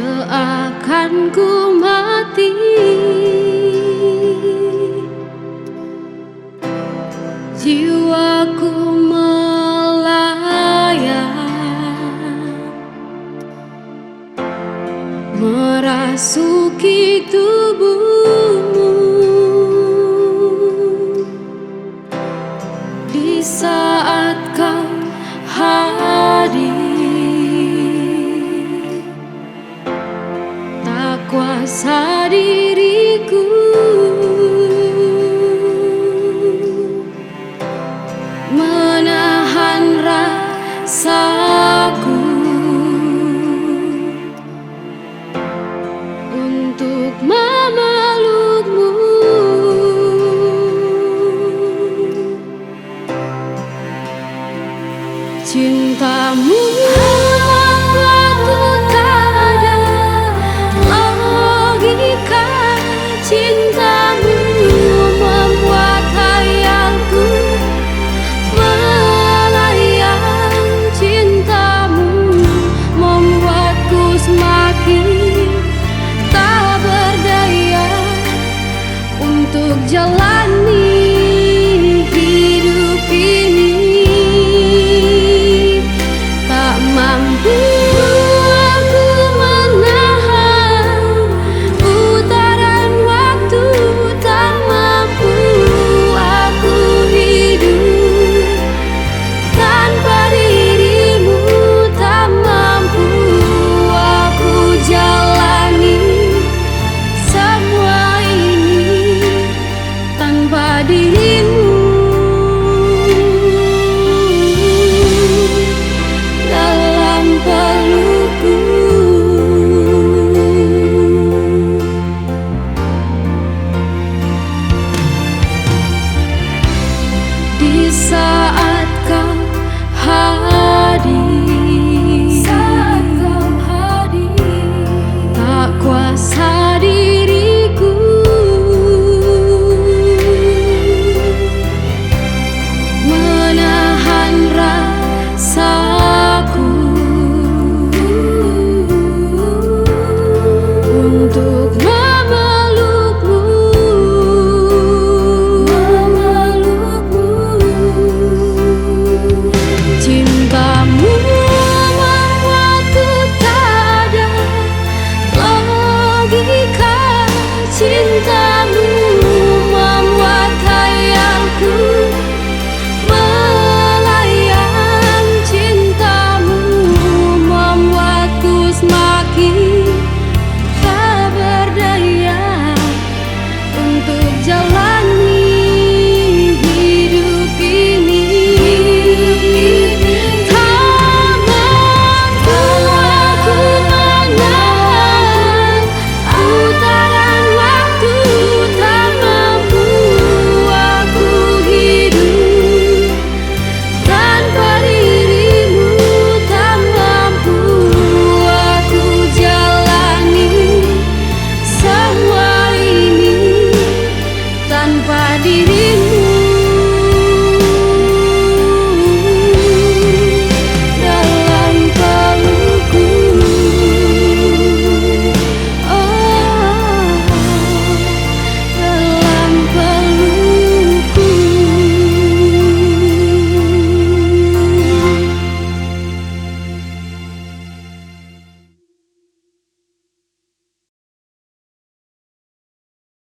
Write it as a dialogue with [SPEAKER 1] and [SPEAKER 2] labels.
[SPEAKER 1] seakan ku mati. Jiwaku melayang merasuki tubuhmu di saat kau hadir. Tak kuasa diriku menahan rasaku untuk memelukmu. Cintamu membuatku tak ada logika. Cintamu membuat hayalku melayang. Cintamu membuatku semakin tak berdaya untuk jalani hidup ini. Tak mampu aku menahan putaran waktu, tak mampu aku hidup tanpa dirimu, tak mampu aku jalani semua ini tanpa dirimu dalam pelukku. Di saat kau hadir, tak kuasa diriku menahan rasaku untuk